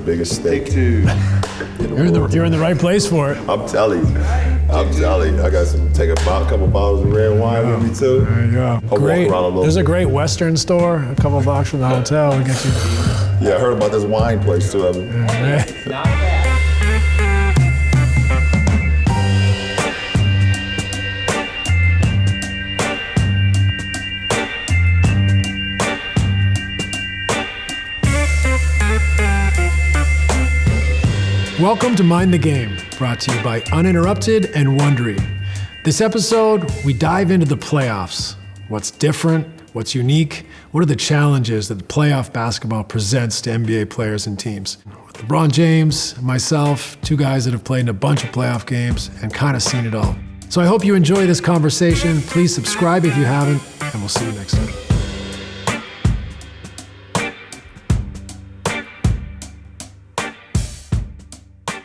biggest steak. You're in the right place for it. I'm telling you. I got take a couple bottles of red wine with me too. There you go. Great. There's a great Western store a couple blocks from the hotel. We'll get you. Yeah, I heard about this wine place too. Not bad. Welcome to Mind the Game, brought to you by Uninterrupted and Wondery. This episode, we dive into the playoffs. What's different? What's unique? What are the challenges that playoff basketball presents to NBA players and teams? With LeBron James, myself, two guys that have played in a bunch of playoff games and kind of seen it all. So I hope you enjoy this conversation. Please subscribe if you haven't, and we'll see you next time.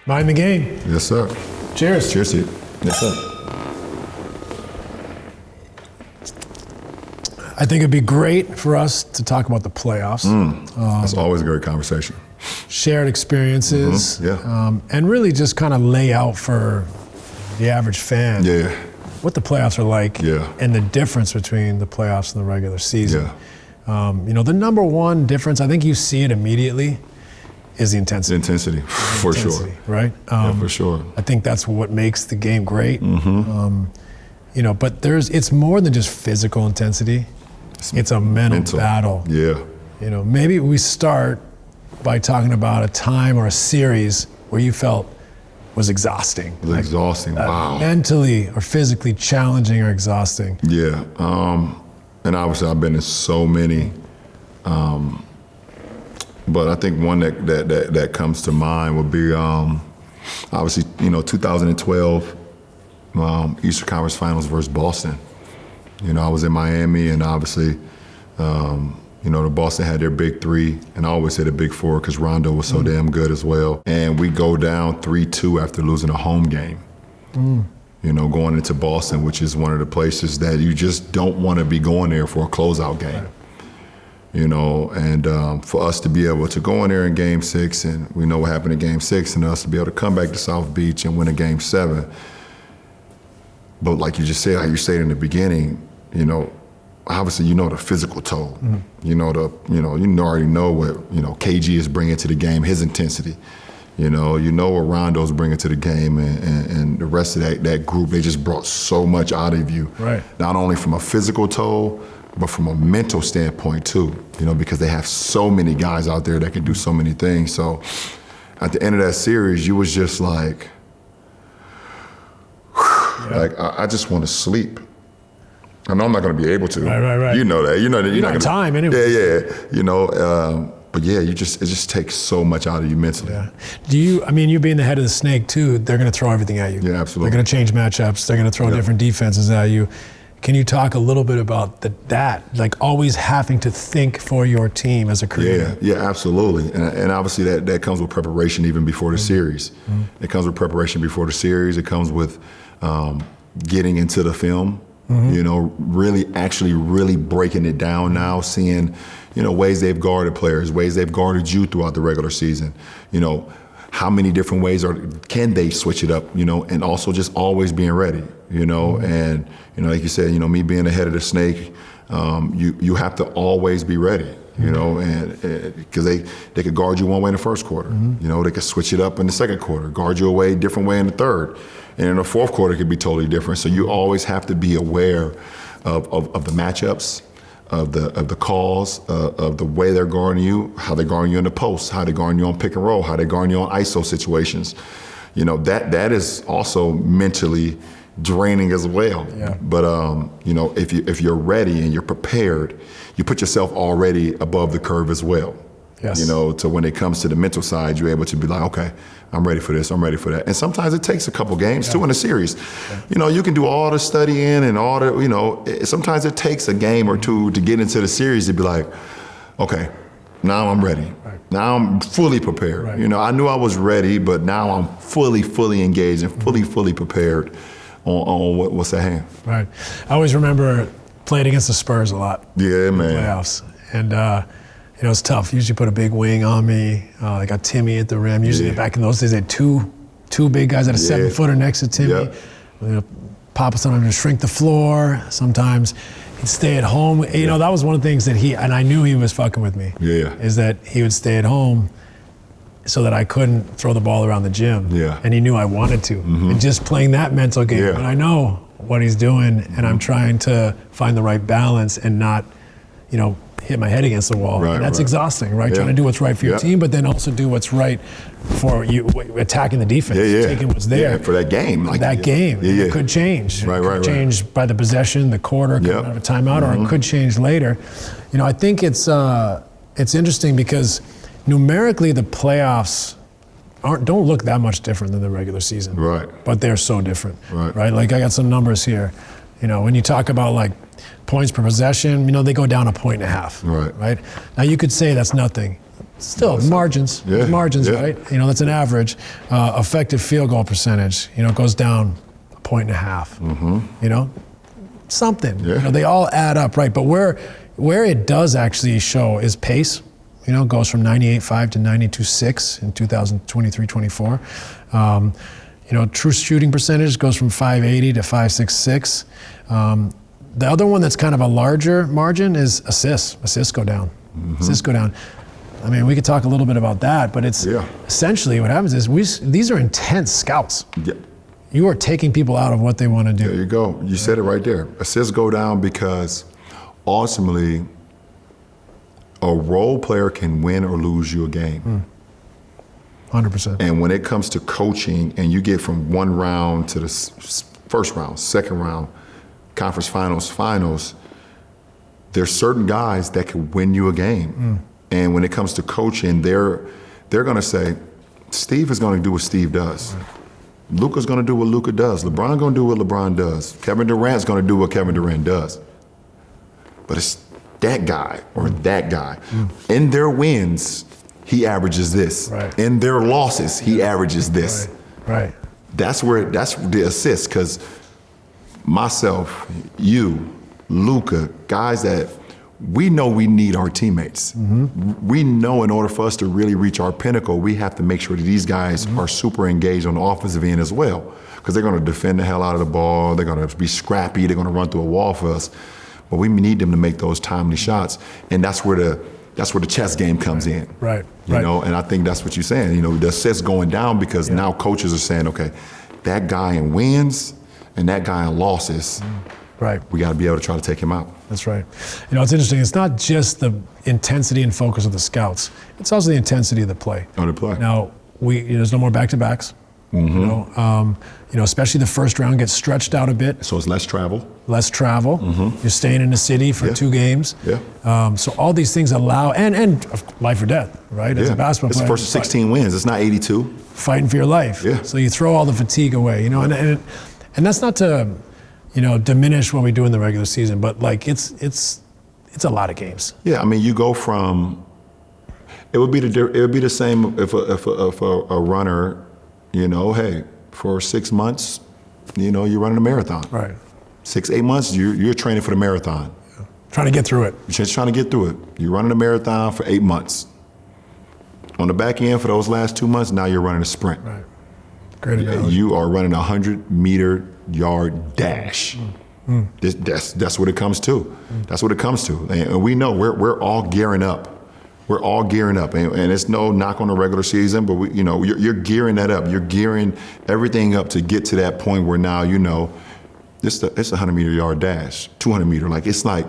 Mind the game. Yes, sir. Cheers. Cheers to you. Yes, sir. I think it'd be great for us to talk about the playoffs. That's always a great conversation. Shared experiences. And really just kind of lay out for the average fan what the playoffs are like and the difference between the playoffs and the regular season. The number one difference, I think you see it immediately, is the intensity. For sure. Right? For sure. I think that's what makes the game great. But it's more than just physical intensity. It's a mental battle. Maybe we start by talking about a time or a series where you felt was exhausting. It was exhausting, wow. Mentally or physically challenging or exhausting. And obviously I've been in so many, but I think one that comes to mind would be obviously 2012 Eastern Conference Finals versus Boston. I was in Miami, and obviously the Boston had their big three, and I always say the big four because Rondo was so damn good as well. And we go down 3-2 after losing a home game. Going into Boston, which is one of the places that you just don't want to be going there for a closeout game. And for us to be able to go in there in Game 6, and we know what happened in Game 6, and us to be able to come back to South Beach and win a Game 7. But like you just said, how you said in the beginning, obviously the physical toll. You already know what KG is bringing to the game, his intensity. What Rondo's bringing to the game, and the rest of that group, they just brought so much out of you. Right. Not only from a physical toll, but from a mental standpoint too, because they have so many guys out there that can do so many things. So at the end of that series, you was just like, I just want to sleep. I know I'm not going to be able to. Right. You know that. You're not gonna, time anyway. But it just takes so much out of you mentally. Do you being the head of the snake too, they're going to throw everything at you. Yeah, absolutely. They're going to change matchups. They're going to throw different defenses at you. Can you talk a little bit about that, like always having to think for your team as a creator? Yeah, absolutely. And obviously that comes with preparation even before the series. It comes with preparation before the series. It comes with getting into the film, really breaking it down now, seeing, ways they've guarded players, ways they've guarded you throughout the regular season. How many different ways can they switch it up, and also just always being ready, and, like you said, me being the head of the snake, you have to always be ready, and because they could guard you one way in the first quarter, they could switch it up in the second quarter, guard you a different way in the third, and in the fourth quarter it could be totally different. So you always have to be aware of the matchups, of the calls, of the way they're guarding you, how they're guarding you in the post, how they're guarding you on pick and roll, how they're guarding you on ISO situations. That is also mentally draining as well. But if you're ready and you're prepared, you put yourself already above the curve as well. To when it comes to the mental side, you're able to be like, okay, I'm ready for this, I'm ready for that. And sometimes it takes a couple games too in a series. You can do all the studying and all the, sometimes it takes a game or two to get into the series to be like, okay, now I'm ready. Now I'm fully prepared. I knew I was ready, but now I'm fully engaged and fully prepared on what's at hand. Right. I always remember playing against the Spurs a lot. Yeah, man. In the playoffs. And it's tough. Usually put a big wing on me. I got Timmy at the rim. Usually back in those days, they had two big guys at a 7-footer next to Timmy. Papa sometimes would shrink the floor. Sometimes he'd stay at home. That was one of the things that and I knew he was fucking with me. Is that he would stay at home so that I couldn't throw the ball around the gym. And he knew I wanted to. And just playing that mental game. And I know what he's doing, and I'm trying to find the right balance and not, hit my head against the wall. And that's exhausting, right? Trying to do what's right for your team, but then also do what's right for you, attacking the defense, taking what's there. For that game. It could change. It could change by the possession, the quarter, coming out of a timeout, or it could change later. I think it's interesting because numerically the playoffs don't look that much different than the regular season. But they're so different. Right? Like I got some numbers here. When you talk about like points per possession, they go down 1.5. Right? Now you could say that's nothing. Still, margins, right? That's an average. Effective field goal percentage, goes down 1.5. Something. They all add up, right? But where it does actually show is pace. Goes from 98.5 to 92.6 in 2023-24. True shooting percentage goes from 580 to 566. The other one that's kind of a larger margin is assists. Assists go down. Assists go down. I mean, we could talk a little bit about that, but it's essentially what happens is these are intense scouts. You are taking people out of what they want to do. There you go. You said it right there. Assists go down because ultimately a role player can win or lose you a game. 100%. And when it comes to coaching and you get from one round to the first round, second round, conference finals, there's certain guys that can win you a game. And when it comes to coaching, they're going to say, Steve is going to do what Steve does. Luka's going to do what Luka does. LeBron going to do what LeBron does. Kevin Durant's going to do what Kevin Durant does. But it's that guy or that guy. In their wins, he averages this. In their losses, he averages this. That's the assist, because myself, you, Luka, guys that we know we need our teammates. We know in order for us to really reach our pinnacle, we have to make sure that these guys are super engaged on the offensive end as well, because they're going to defend the hell out of the ball. They're going to be scrappy. They're going to run through a wall for us. But we need them to make those timely shots, and that's where the chess game comes in. You know, and I think that's what you're saying. The assists going down because now coaches are saying, okay, that guy in wins and that guy in losses, we got to be able to try to take him out. That's right. It's interesting. It's not just the intensity and focus of the scouts. It's also the intensity of the play. Now, there's no more back-to-backs. Especially the first round gets stretched out a bit. So it's less travel. You're staying in the city for 2 games. So all these things allow, and life or death, right? As a basketball player. It's the first 16 wins. It's not 82. Fighting for your life. So you throw all the fatigue away, and that's not to, diminish what we do in the regular season, but like it's a lot of games. I mean, you go from, it would be the same if a runner, hey, for 6 months, you're running a marathon. 6-8 months, you're training for the marathon. Trying to get through it. You're just trying to get through it. You're running a marathon for 8 months. On the back end, for those last 2 months, now you're running a sprint. Great analogy. You are running a 100-meter yard dash. That's what it comes to. That's what it comes to. And we know we're all gearing up. We're all gearing up, and it's no knock on the regular season, but you're gearing that up. You're gearing everything up to get to that point where now it's a 100-meter yard dash, 200-meter. Like it's like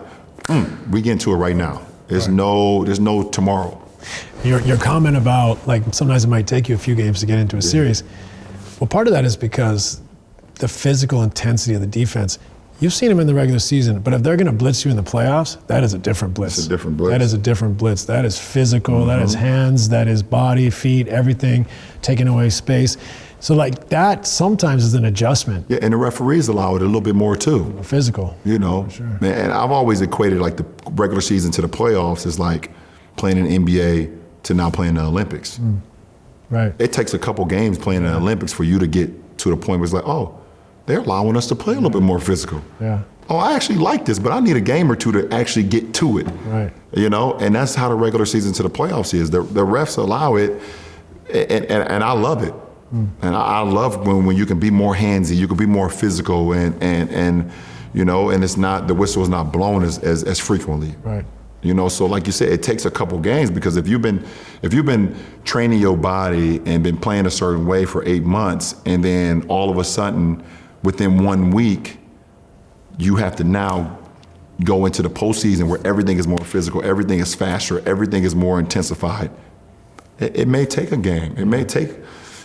we get into it right now. There's no tomorrow. Your comment about like sometimes it might take you a few games to get into a series. Well, part of that is because the physical intensity of the defense. You've seen them in the regular season, but if they're going to blitz you in the playoffs, that is a different blitz. It's a different blitz. That is a different blitz. That is physical. That is hands. That is body, feet, everything, taking away space. So like that sometimes is an adjustment. And the referees allow it a little bit more too. Physical. Sure. And I've always equated like the regular season to the playoffs is like playing in the NBA to now playing in the Olympics. It takes a couple games playing in the Olympics for you to get to the point where it's like, oh, they're allowing us to play a little bit more physical. oh, I actually like this, but I need a game or two to actually get to it. Right. You know, and that's how the regular season to the playoffs is. The refs allow it, and I love it. And I love when you can be more handsy, you can be more physical, and you know, and it's not, the whistle is not blown as frequently. Right. You know, so like you said, it takes a couple games, because if you've been training your body and been playing a certain way for 8 months, and then all of a sudden within 1 week you have to now go into the postseason where everything is more physical, everything is faster, everything is more intensified. It may take a game. It may take,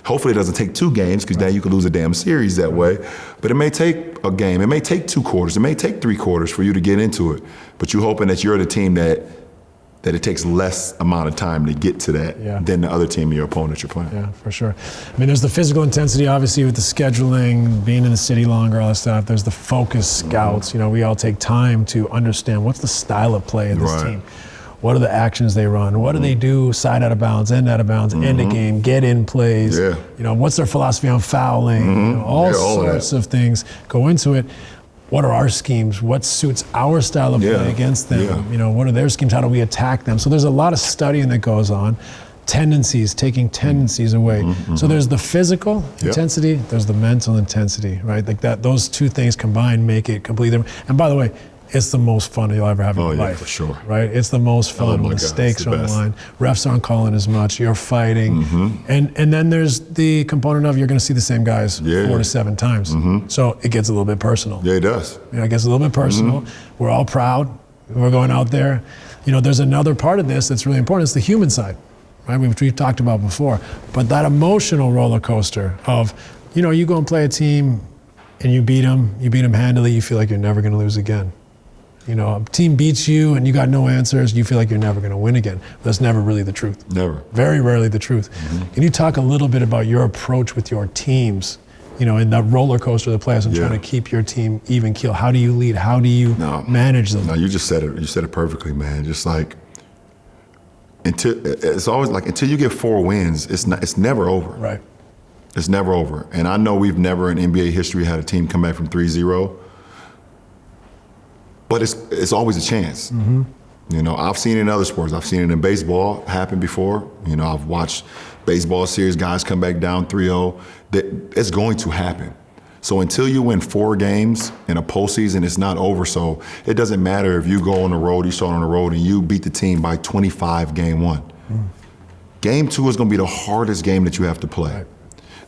hopefully it doesn't take 2 games, because then you could lose a damn series that way. But it may take a game. It may take 2 quarters. It may take 3 quarters for you to get into it. But you're hoping that you're the team that it takes less amount of time to get to that than the other team, your opponent you're playing. Yeah, for sure. I mean, there's the physical intensity, obviously, with the scheduling, being in the city longer, all that stuff. There's the focus scouts. You know, we all take time to understand what's the style of play of this team. What are the actions they run? What do they do side out of bounds, end out of bounds, end of game, get in plays? You know, what's their philosophy on fouling? You know, all sorts of things go into it. What are our schemes? What suits our style of play against them? You know, what are their schemes? How do we attack them? So there's a lot of studying that goes on. Tendencies, taking tendencies away. So there's the physical intensity, there's the mental intensity, right? Like that, those 2 things combined make it completely different. And by the way, it's the most fun you'll ever have in your life. For sure. Right? It's the most fun when the stakes are on the line. Refs aren't calling as much. You're fighting. And then there's the component of you're going to see the same guys 4 to 7 times. So it gets a little bit personal. Yeah, it does. You know, it gets a little bit personal. We're all proud. We're going out there. You know, there's another part of this that's really important. It's the human side, right? Which we've talked about before. But that emotional roller coaster of, you know, you go and play a team and you beat them handily, you feel like you're never going to lose again. You know, a team beats you and you got no answers, you feel like you're never going to win again. That's never really the truth. Never. Very rarely the truth. Can you talk a little bit about your approach with your teams, you know, in that roller coaster of the playoffs and trying to keep your team even keel? How do you lead? How do you manage them? No, you just said it. You said it perfectly, man. Just like, it's always like, until you get 4 wins, it's never over. Right. It's never over. And I know we've never in NBA history had a team come back from 3-0. But it's always a chance. You know, I've seen it in other sports. I've seen it in baseball happen before. You know, I've watched baseball series, guys come back down 3-0. It's going to happen. So until you win 4 games in a postseason, it's not over. So it doesn't matter if you go on the road, you start on the road, and you beat the team by 25 game 1. Game 2 is going to be the hardest game that you have to play. Right.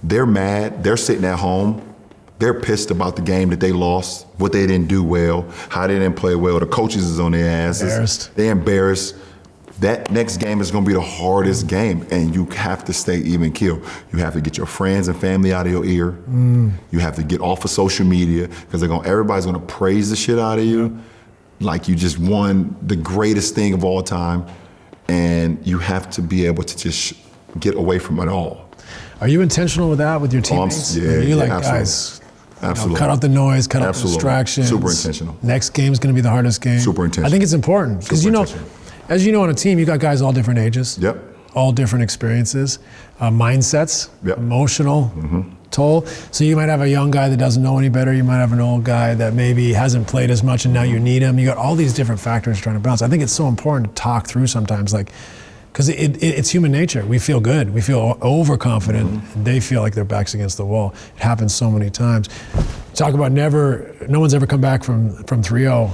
They're mad. They're sitting at home. They're pissed about the game that they lost, what they didn't do well, how they didn't play well. The coaches is on their asses. Embarrassed. They're embarrassed. That next game is going to be the hardest game, and you have to stay even keel. You have to get your friends and family out of your ear. You have to get off of social media, because everybody's going to praise the shit out of you like you just won the greatest thing of all time, and you have to be able to just get away from it all. Are you intentional with that, with your teammates? You're like, absolutely. guys, Absolutely. Cut out the noise, cut out the distractions. Super intentional. Next game's going to be the hardest game. Super intentional. I think it's important because, you know, as you know, on a team, you got guys all different ages. All different experiences, mindsets, emotional toll. So you might have a young guy that doesn't know any better. You might have an old guy that maybe hasn't played as much and now you need him. You got all these different factors trying to balance. I think it's so important to talk through sometimes, like, because it's human nature. We feel good. We feel overconfident. And they feel like their back's against the wall. It happens so many times. Talk about no one's ever come back from 3-0.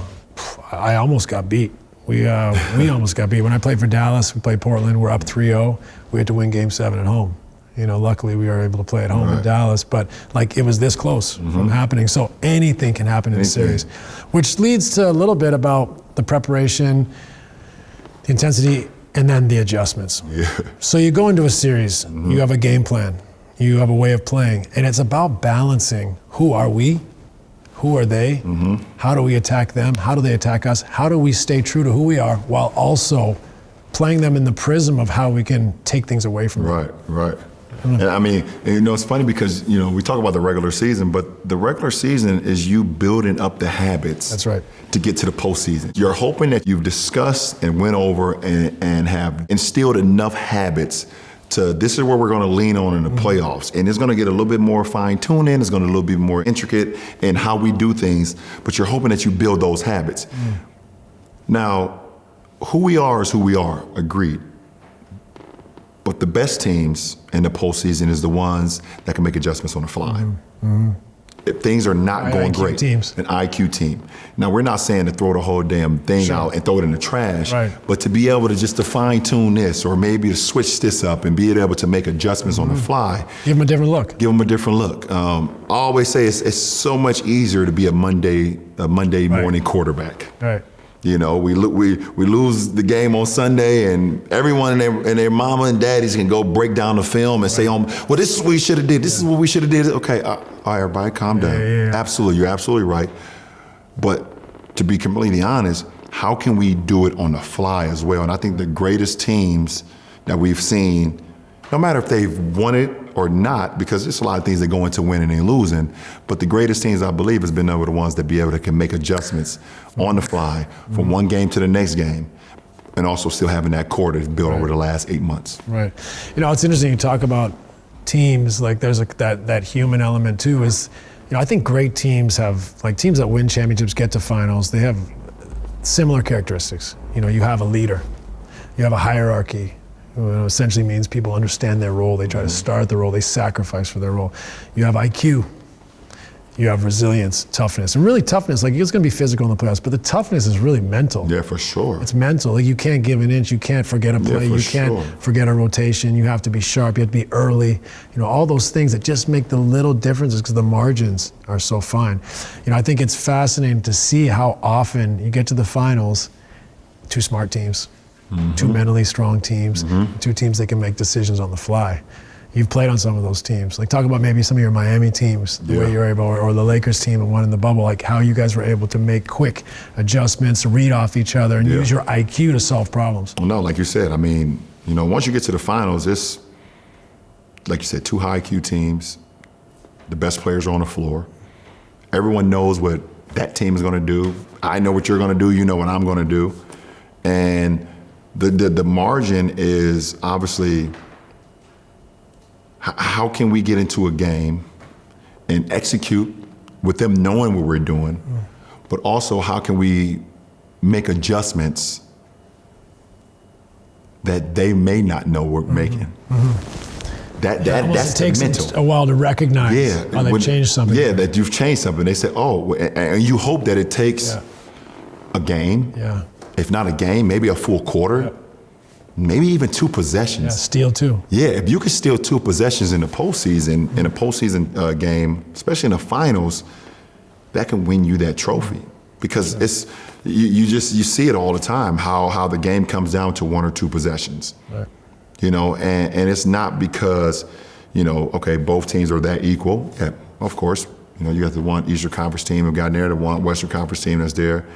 I almost got beat. We almost got beat. When I played for Dallas, we played Portland. We're up 3-0. We had to win Game 7 at home. You know, luckily we were able to play at home in Dallas, but like it was this close from happening. So anything can happen in a series, which leads to a little bit about the preparation, the intensity, and then the adjustments. So you go into a series, you have a game plan, you have a way of playing, and it's about balancing who are we, who are they, how do we attack them, how do they attack us, how do we stay true to who we are while also playing them in the prism of how we can take things away from them. Right. And I mean, you know, it's funny because, you know, we talk about the regular season, but the regular season is you building up the habits. That's right. To get to the postseason. You're hoping that you've discussed and went over and have instilled enough habits to this is where we're going to lean on in the playoffs. And it's going to get a little bit more fine-tuned in. It's going to be a little bit more intricate in how we do things. But you're hoping that you build those habits. Now, who we are is who we are. Agreed. But the best teams in the postseason is the ones that can make adjustments on the fly. If things are not going great, teams. An IQ team. Now, we're not saying to throw the whole damn thing out and throw it in the trash, but to be able to just to fine tune this or maybe to switch this up and be able to make adjustments on the fly. Give them a different look. Give them a different look. I always say it's so much easier to be a Monday morning quarterback. Right. You know, we lose the game on Sunday, and everyone and their mama and daddies can go break down the film and say, well, this is what we should have did. This is what we should have did. Okay, all right, everybody, calm down. Absolutely, you're absolutely right. But to be completely honest, how can we do it on the fly as well? And I think the greatest teams that we've seen, no matter if they've won it or not, because there's a lot of things that go into winning and losing, but the greatest teams, I believe, has been the ones that be able to can make adjustments on the fly from one game to the next game, and also still having that core that's built over the last 8 months. Right. You know, it's interesting you talk about teams, like there's that human element too, is, you know, I think great teams have, like teams that win championships, get to finals, they have similar characteristics. You know, you have a leader, you have a hierarchy, essentially means people understand their role. They try to start the role. They sacrifice for their role. You have IQ. You have resilience, toughness. And really toughness, like it's going to be physical in the playoffs, but the toughness is really mental. Yeah, for sure. It's mental. Like you can't give an inch. You can't forget a play. You can't forget a rotation. You have to be sharp. You have to be early. You know, all those things that just make the little differences because the margins are so fine. You know, I think it's fascinating to see how often you get to the finals, two smart teams. Two mentally strong teams, two teams that can make decisions on the fly. You've played on some of those teams. Like talk about maybe some of your Miami teams, the way you're able, or the Lakers team and one in the bubble, like how you guys were able to make quick adjustments, read off each other, and use your IQ to solve problems. Well, no, like you said, I mean, you know, once you get to the finals, it's, like you said, two high IQ teams, the best players are on the floor. Everyone knows what that team is going to do. I know what you're going to do. You know what I'm going to do. And the margin is obviously how can we get into a game and execute with them knowing what we're doing, but also how can we make adjustments that they may not know we're making. That's takes mental. A while to recognize how they've changed something. Yeah, that you've changed something. They say, and you hope that it takes a game. Yeah. If not a game, maybe a full quarter, maybe even two possessions. Yeah, steal two. Yeah, if you could steal two possessions in the postseason, game, especially in the finals, that can win you that trophy. Because it's you see it all the time, how the game comes down to one or two possessions. Right. You know, and it's not because, you know, okay, both teams are that equal. Yeah, of course, you know, you got the one Eastern Conference team who got there, the one Western Conference team that's there.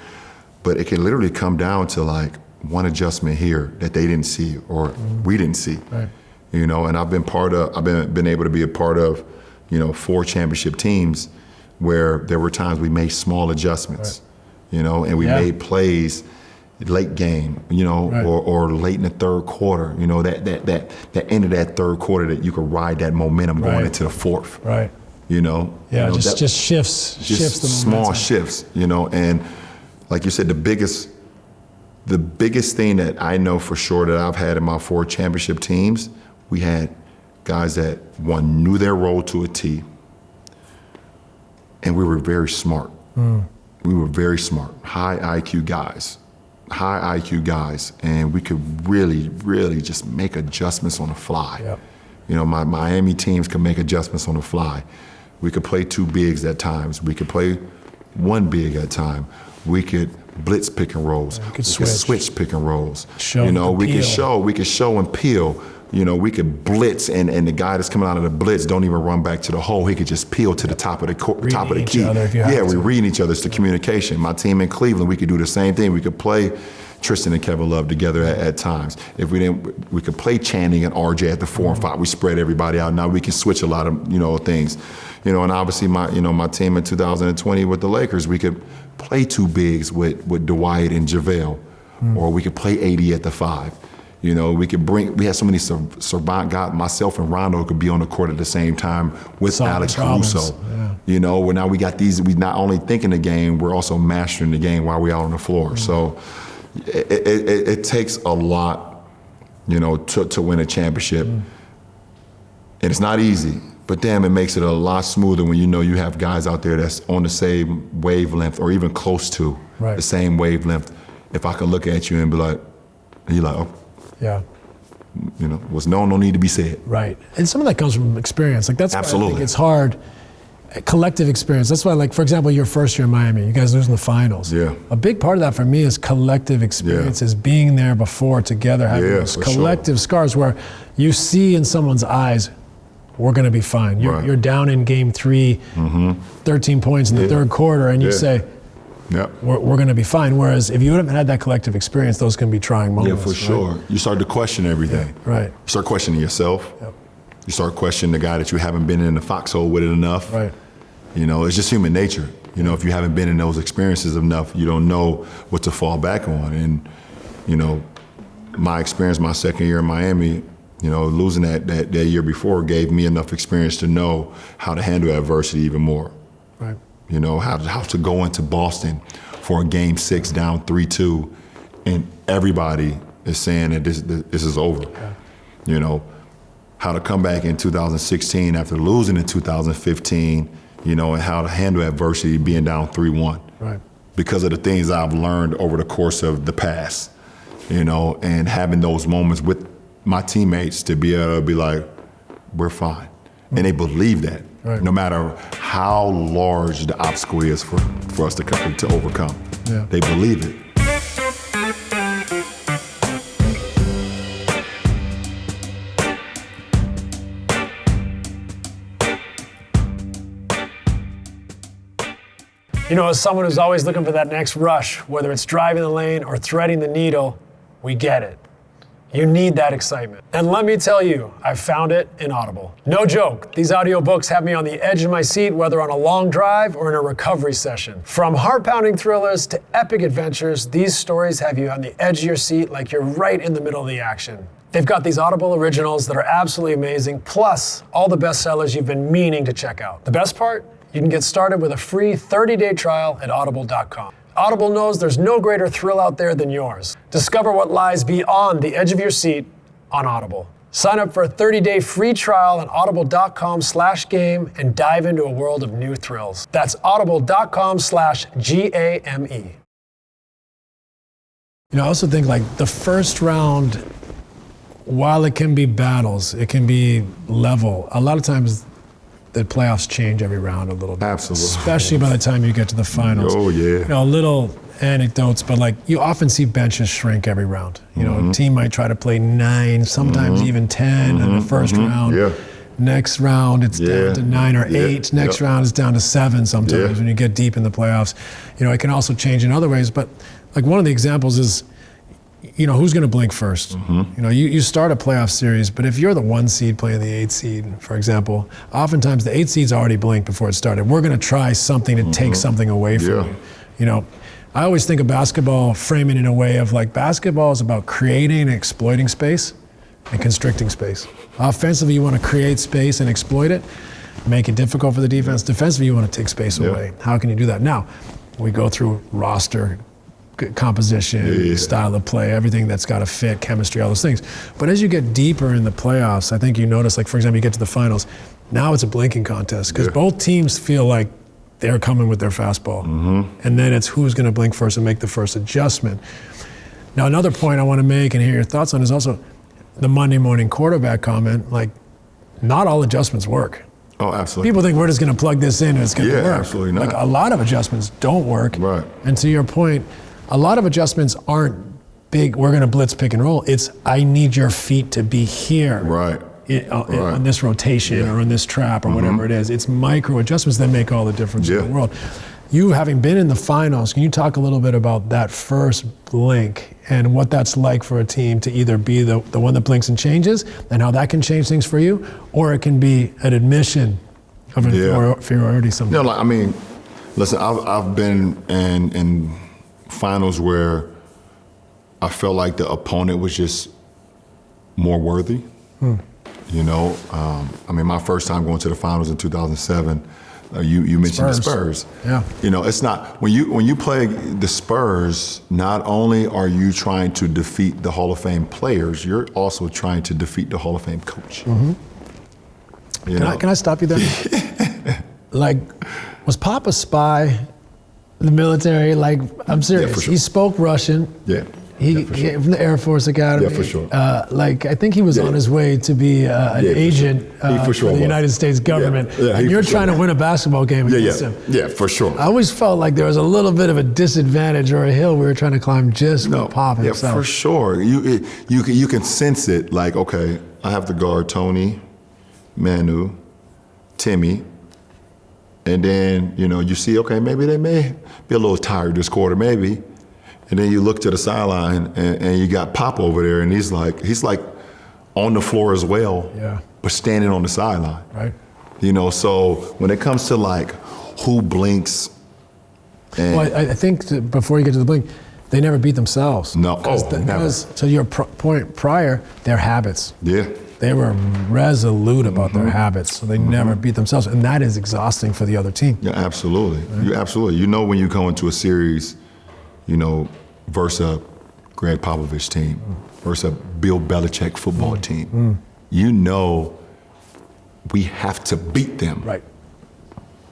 But it can literally come down to like one adjustment here that they didn't see or we didn't see. Right. You know, and I've been able to be a part of, you know, 4 championship teams where there were times we made small adjustments, you know, and we made plays late game, you know, or late in the third quarter, you know, that end of that third quarter that you could ride that momentum going into the fourth. Right. You know. Yeah, you know, just shifts the momentum. Small shifts, you know, and like you said, the biggest thing that I know for sure that I've had in my 4 championship teams, we had guys that knew their role to a T, and we were very smart. We were very smart, high IQ guys, and we could really, really just make adjustments on the fly. Yep. You know, my Miami teams could make adjustments on the fly. We could play 2 bigs at times. We could play 1 big at a time. We could blitz pick and rolls. We could switch pick and rolls. We could show and peel. You know, we could blitz, and the guy that's coming out of the blitz don't even run back to the hole. He could just peel to the top of the key. We're reading each other. It's the communication. My team in Cleveland, we could do the same thing. We could play Tristan and Kevin Love together at times. If we didn't, we could play Channing and RJ at the 4 and 5. We spread everybody out. Now we can switch a lot of, you know, things. You know, and obviously my team in 2020 with the Lakers, we could play 2 bigs with Dwight and JaVale, or we could play 80 at the 5. You know, we had so many savant guys. Myself and Rondo could be on the court at the same time with Alex Caruso. Yeah. You know, where now we got these. We not only thinking the game, we're also mastering the game while we're out on the floor. So it takes a lot, you know, to win a championship, and it's not easy. But damn, it makes it a lot smoother when you know you have guys out there that's on the same wavelength or even close to the same wavelength. If I could look at you and be like, and you're like, oh. Yeah. You know, what's known don't need to be said. Right. And some of that comes from experience. Like that's Absolutely. why I think it's hard. Collective experience. That's why, like, for example, your first year in Miami, you guys losing the finals. Yeah. A big part of that for me is collective experiences, being there before together, having those collective scars where you see in someone's eyes, we're going to be fine. You're down in game 3, 13 points in the third quarter, and you say, we're going to be fine. Whereas if you haven't had that collective experience, those can be trying moments. Yeah, for sure. You start to question everything. Yeah, right. You start questioning yourself. Yep. You start questioning the guy that you haven't been in the foxhole with it enough. Right. You know, it's just human nature. You know, if you haven't been in those experiences enough, you don't know what to fall back on. And, you know, my experience my second year in Miami, you know, losing that year before gave me enough experience to know how to handle adversity even more. Right. You know, how to go into Boston for a game 6 down 3-2, and everybody is saying that this is over. Yeah. You know, how to come back in 2016 after losing in 2015, you know, and how to handle adversity being down 3-1. Right. Because of the things I've learned over the course of the past, you know, and having those moments with my teammates to be able to be like, we're fine. And they believe that, no matter how large the obstacle is for us to overcome. Yeah. They believe it. You know, as someone who's always looking for that next rush, whether it's driving the lane or threading the needle, we get it. You need that excitement. And let me tell you, I found it in Audible. No joke, these audiobooks have me on the edge of my seat, whether on a long drive or in a recovery session. From heart-pounding thrillers to epic adventures, these stories have you on the edge of your seat like you're right in the middle of the action. They've got these Audible originals that are absolutely amazing, plus all the bestsellers you've been meaning to check out. The best part? You can get started with a free 30-day trial at audible.com. Audible knows there's no greater thrill out there than yours. Discover what lies beyond the edge of your seat on Audible. Sign up for a 30-day free trial on audible.com/game and dive into a world of new thrills. That's audible.com/GAME. You know, I also think like the first round, while it can be battles, it can be level, a lot of times the playoffs change every round a little bit. Absolutely. Especially by the time you get to the finals. Oh, yeah. You know, little anecdotes, but like you often see benches shrink every round. You know, a team might try to play 9, sometimes even 10 in the first round. Yeah. Next round, it's down to 9 or 8. Next round, it's down to 7 sometimes when you get deep in the playoffs. You know, it can also change in other ways, but like one of the examples is, you know, who's going to blink first? You know, you start a playoff series, but if you're the 1 seed playing the 8 seed, for example, oftentimes the 8 seed's already blinked before it started. We're going to try something to take something away from you. You know, I always think of basketball framing in a way of like basketball is about creating and exploiting space and constricting space. Offensively, you want to create space and exploit it, make it difficult for the defense. Defensively, you want to take space away. How can you do that? Now, we go through roster composition, style of play, everything that's got to fit, chemistry, all those things. But as you get deeper in the playoffs, I think you notice, like, for example, you get to the finals, now it's a blinking contest because both teams feel like they're coming with their fastball. And then it's who's going to blink first and make the first adjustment. Now, another point I want to make and hear your thoughts on is also the Monday morning quarterback comment. Like, not all adjustments work. Oh, absolutely. People think we're just going to plug this in and it's going to work. Absolutely not. Like, a lot of adjustments don't work. Right. And to your point, a lot of adjustments aren't big, we're going to blitz pick and roll. It's, I need your feet to be here. On this rotation or on this trap or whatever it is. It's micro adjustments that make all the difference in the world. You having been in the finals, can you talk a little bit about that first blink and what that's like for a team to either be the one that blinks and changes and how that can change things for you, or it can be an admission of inferiority sometimes? No, like, I mean, listen, I've been in finals where I felt like the opponent was just more worthy. You know, I mean, my first time going to the finals in 2007, you mentioned the Spurs. Yeah. You know, it's not when you play the Spurs. Not only are you trying to defeat the Hall of Fame players, you're also trying to defeat the Hall of Fame coach. Can I stop you there? Like, was Pop a spy? The military? Like, I'm serious. Yeah, for sure. He spoke Russian. Yeah. He from the Air Force Academy. Yeah, for sure. Like, I think he was on his way to be an agent for for the United States government. Yeah, and you're trying to win a basketball game against him. Yeah, for sure. I always felt like there was a little bit of a disadvantage or a hill we were trying to climb just with Pop himself. Yeah, for sure. You can sense it. Like, okay, I have to guard Tony, Manu, Timmy, and then you see, okay, maybe they may be a little tired this quarter, maybe. And then you look to the sideline and you got Pop over there, and he's like on the floor as well, but standing on the sideline. Right. So when it comes to like who blinks, and I think before you get to the blink, they never beat themselves. No, never. Because to your point prior, their habits. Yeah. They were resolute about their habits, so they never beat themselves, and that is exhausting for the other team. Yeah, absolutely. Right. You absolutely. When you come into a series, versus a Gregg Popovich team, versus a Bill Belichick football team, we have to beat them. Right.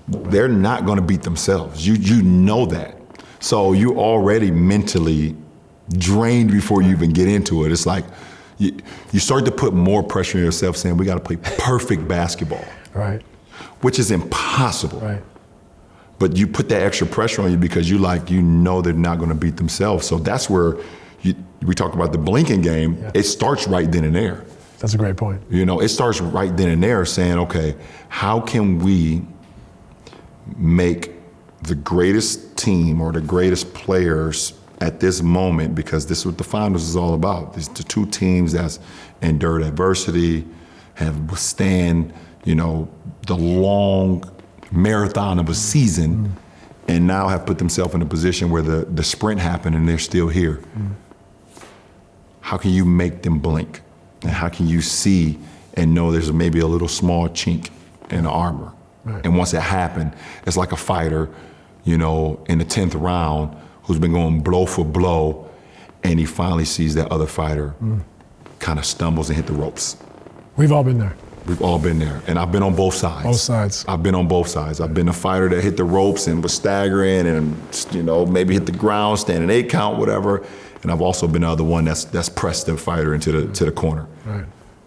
They're not going to beat themselves. You know that. So you're already mentally drained before you even get into it. It's like you start to put more pressure on yourself saying, we got to play perfect basketball. Right. Which is impossible. Right. But you put that extra pressure on you because they're not going to beat themselves. So that's where we talk about the blinking game. Yeah. It starts right then and there. That's a great point. It starts right then and there saying, okay, how can we make the greatest team or the greatest players at this moment, because this is what the finals is all about. It's the two teams that's endured adversity, have withstand, the long marathon of a season, and now have put themselves in a position where the sprint happened and they're still here. How can you make them blink? And how can you see and know there's maybe a little small chink in the armor? Right. And once it happened, it's like a fighter, in the 10th round who's been going blow for blow, and he finally sees that other fighter kind of stumbles and hit the ropes. We've all been there. We've all been there, and I've been on both sides. Both sides. I've been on both sides. I've been a fighter that hit the ropes and was staggering and, maybe hit the ground, standing 8 count, whatever. And I've also been the other one that's pressed the fighter into the corner. Right.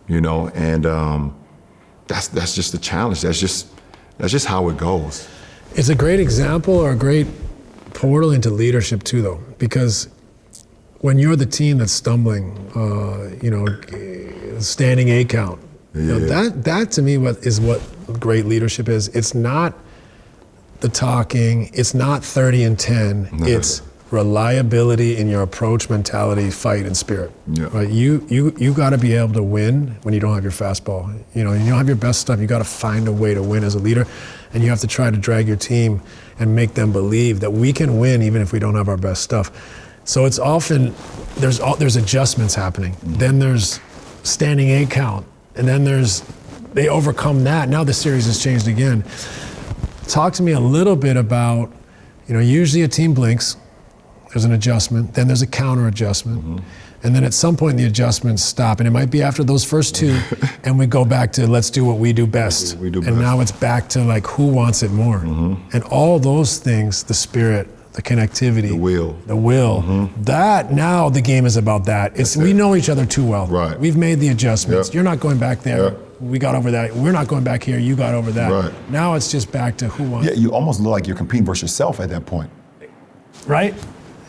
And that's just the challenge. That's just how it goes. It's a great example or a great portal into leadership too, though, because when you're the team that's stumbling, standing 8 count, that to me is what great leadership is. It's not the talking. It's not 30 and 10. No. It's reliability in your approach, mentality, fight, and spirit. Yeah. Right? You got to be able to win when you don't have your fastball. You don't have your best stuff. You got to find a way to win as a leader, and you have to try to drag your team and make them believe that we can win even if we don't have our best stuff. So it's often there's adjustments happening. Mm-hmm. Then there's standing 8 count, and then they overcome that. Now the series has changed again. Talk to me a little bit about, usually a team blinks. There's an adjustment, then there's a counter adjustment, and then at some point the adjustments stop, and it might be after those first 2, and we go back to let's do what we do best. And now it's back to like who wants it more, and all those things, the spirit, the connectivity, the will. That now the game is about that. We know each other too well. Right. We've made the adjustments. Yep. You're not going back there. Yep. We got over that. We're not going back here. You got over that. Right. Now it's just back to who wants. Yeah, you almost look like you're competing versus yourself at that point. Right.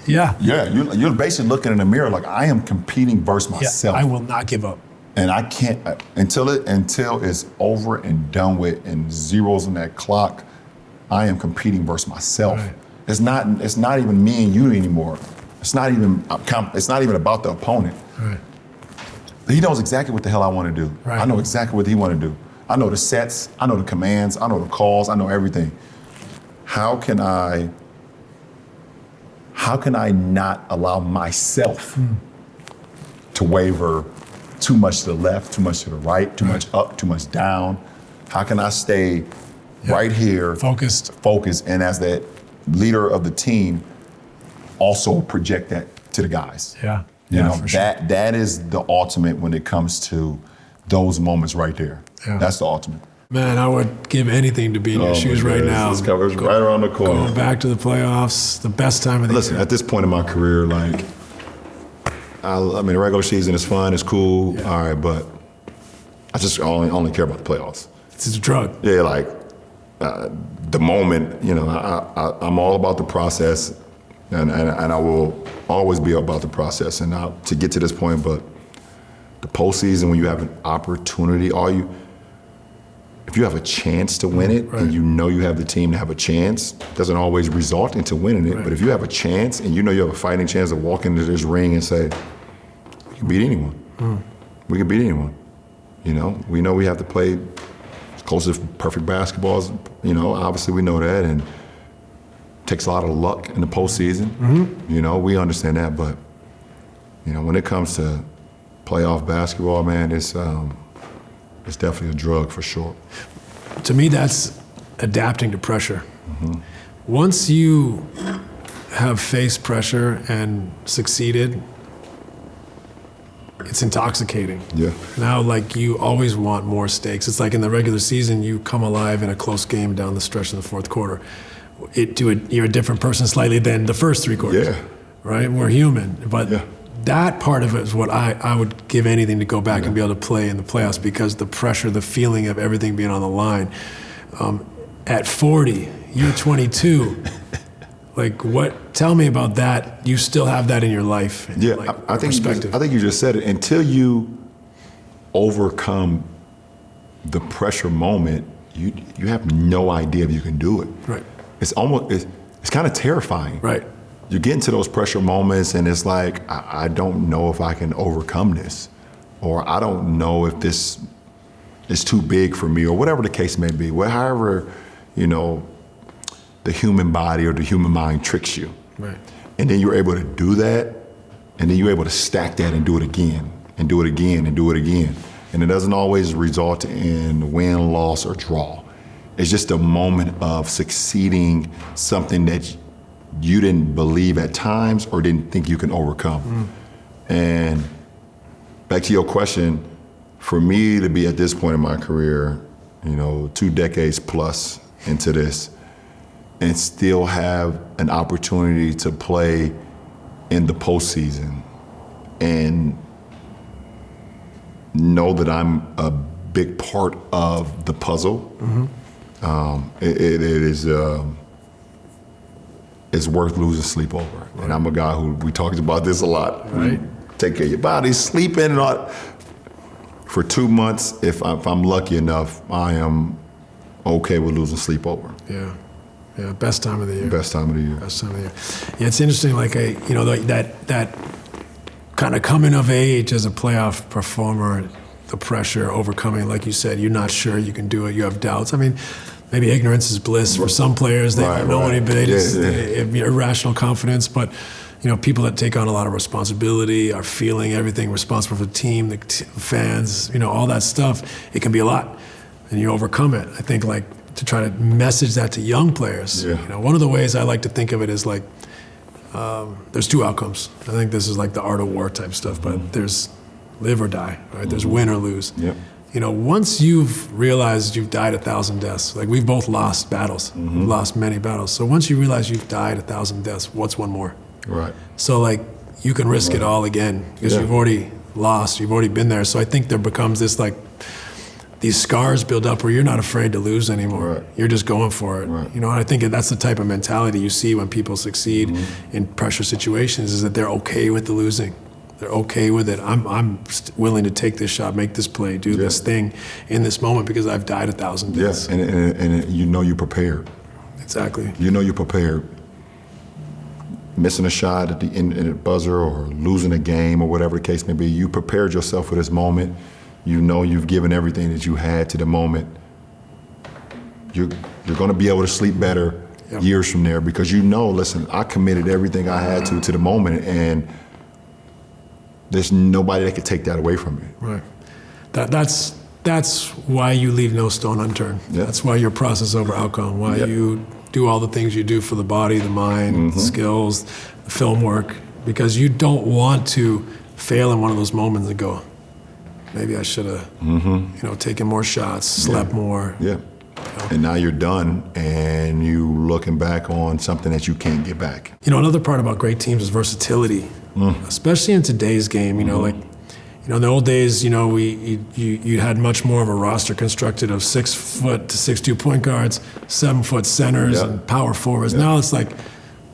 Yeah. Yeah, you're basically looking in the mirror like, I am competing versus myself. Yeah, I will not give up. And I can't until it's over and done with and zeros in that clock. I am competing versus myself. Right. It's not even me and you anymore. It's not even about the opponent. Right. He knows exactly what the hell I want to do. Right. I know exactly what he want to do. I know the sets. I know the commands. I know the calls. I know everything. How can I not allow myself to waver too much to the left, too much to the right, too much up, too much down. How can I stay right here, focused, and as that leader of the team, also project that to the guys. Yeah. You know, for sure. that is the ultimate when it comes to those moments right there. Yeah. That's the ultimate. Man, I would give anything to be in your shoes right now. This cover's right around the corner. Going back to the playoffs, the best time of the Listen, year. at this point in my career, like, I mean, the regular season is fun, it's cool, all right, but I just only care about the playoffs. It's a drug. Yeah, like, the moment, you know, I'm all about the process, and I will always be about the process. And now to get to this point, but the postseason, when you have an opportunity, if you have a chance to win it, and you know you have the team to have a chance, doesn't always result into winning it. But if you have a chance, and you know you have a fighting chance to walk into this ring and say, we can beat anyone. We can beat anyone. You know, we know we have to play close to perfect basketball. You know, obviously we know that, and it takes a lot of luck in the postseason. You know, we understand that, but you know, when it comes to playoff basketball, man, it's definitely a drug for sure. To me, that's adapting to pressure. Once you have faced pressure and succeeded, it's intoxicating. Yeah. Now, like, you always want more stakes. It's like in the regular season, you come alive in a close game down the stretch in the fourth quarter. You're a different person slightly than the first three quarters. Yeah. Right? We're human. But that part of it is what I would give anything to go back and be able to play in the playoffs, because the pressure, the feeling of everything being on the line. At 40, you're 22. Like, tell me about that. You still have that in your life. Yeah, like, I think you just said it. Until you overcome the pressure moment, you have no idea if you can do it. Right. It's kind of terrifying. Right. You get into those pressure moments and it's like, I don't know if I can overcome this, or I don't know if this is too big for me, or whatever the case may be. However, you know, the human body or the human mind tricks you. Right. And then you're able to do that, and then you're able to stack that and do it again, and do it again, and do it again. And it doesn't always result in win, loss, or draw. It's just a moment of succeeding something that you didn't believe at times or didn't think you can overcome. And back to your question, for me to be at this point in my career, you know, 2 decades plus into this, and still have an opportunity to play in the postseason and know that I'm a big part of the puzzle, it is it's worth losing sleep over. Right. And I'm a guy who, we talked about this a lot. Right. Take care of your body, sleep in and all. For 2 months, if I'm lucky enough, I am okay with losing sleep over. Yeah. Yeah, best time of the year. Best time of the year. Best time of the year. Yeah, it's interesting, like, you know, that kind of coming of age as a playoff performer, the pressure, overcoming, like you said, you're not sure you can do it, you have doubts. I mean, maybe ignorance is bliss for some players. They don't know any, but they just have irrational confidence. But, you know, people that take on a lot of responsibility are feeling everything, responsible for the team, the fans, you know, all that stuff. It can be a lot, and you overcome it. I think, like, to try to message that to young players. Yeah. You know, one of the ways I like to think of it is like, there's 2 outcomes. I think this is like the art of war type stuff, but there's live or die, right? There's win or lose. Yep. You know, once you've realized you've died 1,000 deaths, like we've both lost battles, we've lost many battles. So once you realize you've died 1,000 deaths, what's one more? Right. So, like, you can risk it all again because you've already lost, you've already been there. So I think there becomes this, like, these scars build up where you're not afraid to lose anymore. Right. You're just going for it. Right. You know, and I think that's the type of mentality you see when people succeed in pressure situations, is that they're okay with the losing. They're okay with it. I'm willing to take this shot, make this play, do this thing in this moment because I've died 1,000 deaths. Yes, and you know you're prepared. Exactly. You know you're prepared. Missing a shot at the end at the buzzer or losing a game or whatever the case may be, you prepared yourself for this moment. You know you've given everything that you had to the moment. You're going to be able to sleep better years from there because you know, listen, I committed everything I had to the moment, and there's nobody that could take that away from you. Right. That's why you leave no stone unturned. Yeah. That's why you're process over outcome, why you do all the things you do for the body, the mind, the skills, the film work, because you don't want to fail in one of those moments and go, maybe I should have taken more shots, slept more. Yeah. And now you're done, and you looking back on something that you can't get back. Another part about great teams is versatility, especially in today's game. In the old days, you had much more of a roster constructed of 6 foot to 6'2" point guards, 7 foot centers, and power forwards. Now it's like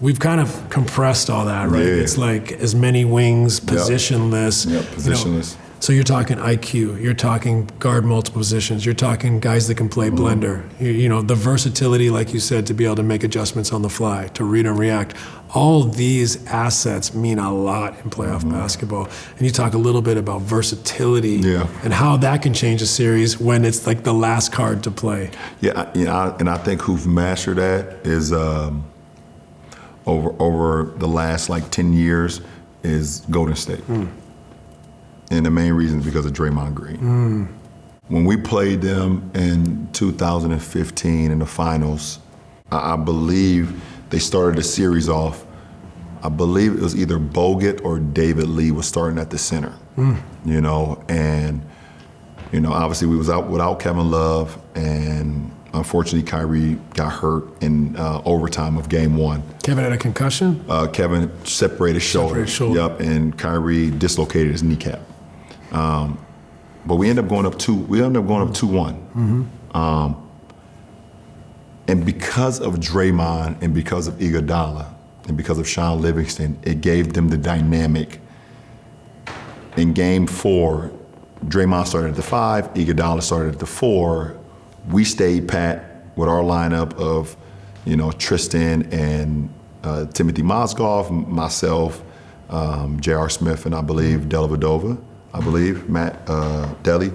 we've kind of compressed all that, right? Yeah. It's like as many wings, positionless. Positionless. So you're talking IQ, you're talking guard multiple positions, you're talking guys that can play blender. The versatility, like you said, to be able to make adjustments on the fly, to read and react. All these assets mean a lot in playoff basketball. And you talk a little bit about versatility and how that can change a series when it's like the last card to play. Yeah, and I think who've mastered that is over the last 10 years is Golden State. And the main reason is because of Draymond Green. When we played them in 2015 in the finals, I believe they started the series off, I believe it was either Bogut or David Lee was starting at the center. And obviously we was out without Kevin Love, and unfortunately Kyrie got hurt in overtime of game 1. Kevin had a concussion? Kevin separated shoulder. Yep, and Kyrie dislocated his kneecap. But we ended up going up 2-1. And because of Draymond and because of Iguodala and because of Sean Livingston, it gave them the dynamic. In game 4, Draymond started at the 5, Iguodala started at the 4. We stayed pat with our lineup of, Tristan and Timothy Mozgov, myself, J.R. Smith, and I believe Dellavedova. Matt Deli,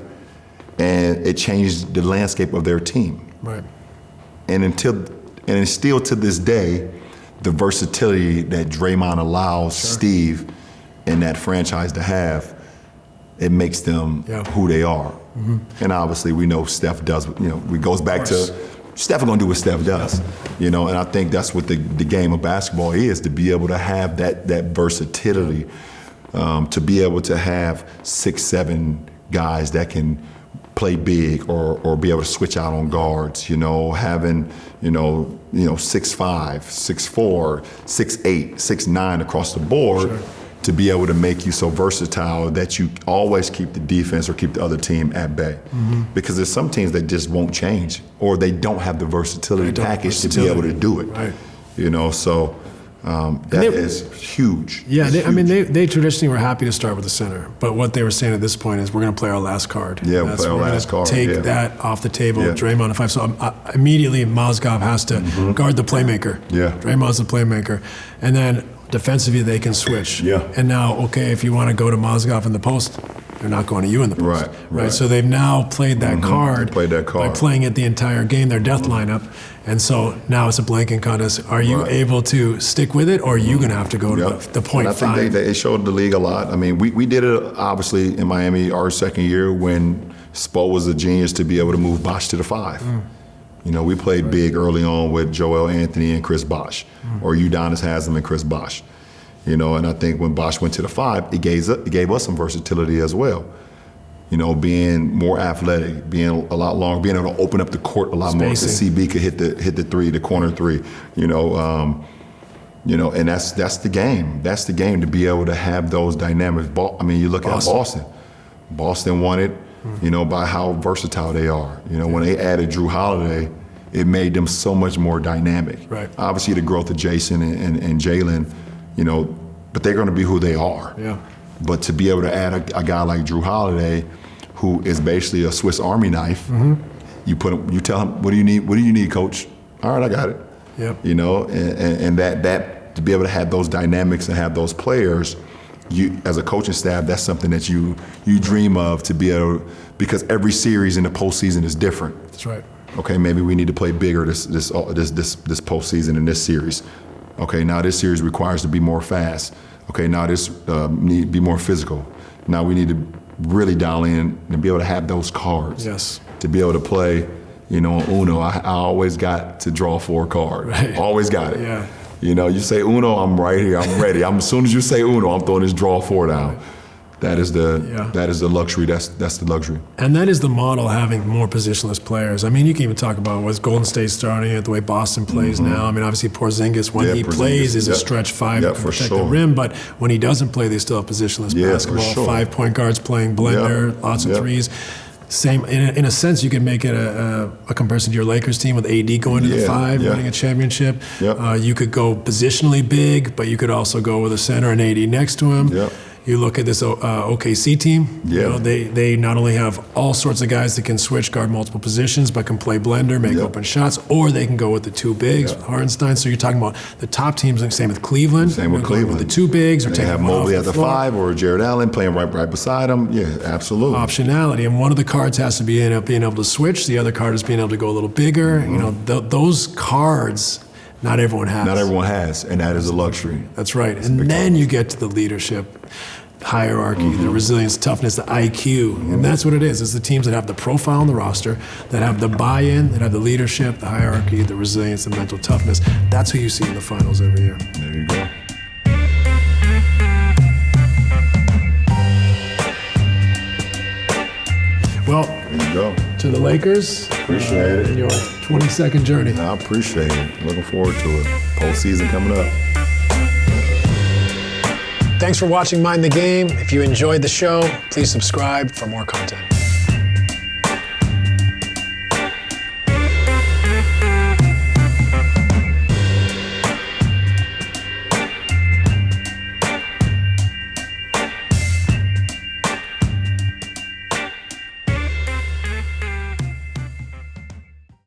and it changed the landscape of their team. Right. And it's still to this day, the versatility that Draymond allows Steve and that franchise to have, it makes them who they are. And obviously we know Steph does, it goes back to Steph is gonna do what Steph does. And I think that's what the game of basketball is, to be able to have that versatility. To be able to have 6-7 guys that can play big or be able to switch out on guards, having, 6'5", 6'4", 6'8", 6'9" across the board to be able to make you so versatile that you always keep the defense or keep the other team at bay. Because there's some teams that just won't change, or they don't have the versatility package to be able to do it. Right. So that is huge. Yeah, they traditionally were happy to start with the center, but what they were saying at this point is we're going to play our last card. Yeah, we'll play our last card. Take that off the table. Draymond at 5. So immediately Mozgov has to guard the playmaker. Draymond's the playmaker, and then defensively they can switch. And now, if you want to go to Mozgov in the post, they're not going to you in the post. Right. So they've now played that card. By playing it the entire game, their death lineup. And so now it's a blanking contest. Are you able to stick with it, or are you going to have to go to the point 5? I think they showed the league a lot. I mean, we did it, obviously, in Miami our second year when Spo was a genius to be able to move Bosh to the 5. We played big early on with Joel Anthony and Chris Bosh, or Udonis Haslem and Chris Bosh. And I think when Bosh went to the 5, it gave us some versatility as well. Being more athletic, being a lot longer, being able to open up the court a lot more. Because CB could hit the 3, the corner 3. And that's the game. That's the game, to be able to have those dynamics. You look at Boston. Boston won it, by how versatile they are. When they added Drew Holiday, it made them so much more dynamic. Right. Obviously, the growth of Jason and Jalen, but they're going to be who they are. Yeah. But to be able to add a guy like Drew Holiday, who is basically a Swiss Army knife, you tell him, what do you need, coach? All right, I got it. Yep. And that to be able to have those dynamics and have those players, you as a coaching staff, that's something that you dream of, to be able, because every series in the postseason is different. That's right. Okay, maybe we need to play bigger this postseason in this series. Okay, now this series requires to be more fast. Okay, now this need to be more physical. Now we need to really dial in and be able to have those cards. Yes. To be able to play, Uno. I always got to draw 4 cards. Right. Always got it. Yeah. You say Uno, I'm right here. I'm ready. As soon as you say Uno, I'm throwing this draw 4 down. That is the luxury. That's the luxury. And that is the model, having more positionless players. I mean, you can even talk about what's Golden State starting at, the way Boston plays now. I mean, obviously Porzingis, when he plays, is a stretch 5 to protect the rim. But when he doesn't play, they still have positionless basketball. For sure. 5 point guards playing blender, lots of threes. Same, in a sense, you can make it a comparison to your Lakers team with AD going to the 5, winning a championship. You could go positionally big, but you could also go with a center and AD next to him. You look at this OKC team. They not only have all sorts of guys that can switch, guard multiple positions, but can play blender, make open shots, or they can go with the 2 bigs, with Hardenstein. So you're talking about the top teams. Same with Cleveland. Same with Cleveland. With the 2 bigs, or they taking have one Mobley off at the 5, or Jared Allen playing right beside him. Yeah, absolutely. Optionality, and one of the cards has to be being able to switch. The other card is being able to go a little bigger. Those cards. Not everyone has. And that is a luxury. That's right. And then you get to the leadership hierarchy, the resilience, toughness, the IQ. And that's what it is. It's the teams that have the profile on the roster, that have the buy-in, that have the leadership, the hierarchy, the resilience, the mental toughness. That's who you see in the finals every year. There you go. Well, there you go. To the Lakers. Appreciate it. Your 22nd journey. I appreciate it. Looking forward to it. Postseason coming up. Thanks for watching Mind the Game. If you enjoyed the show, please subscribe for more content.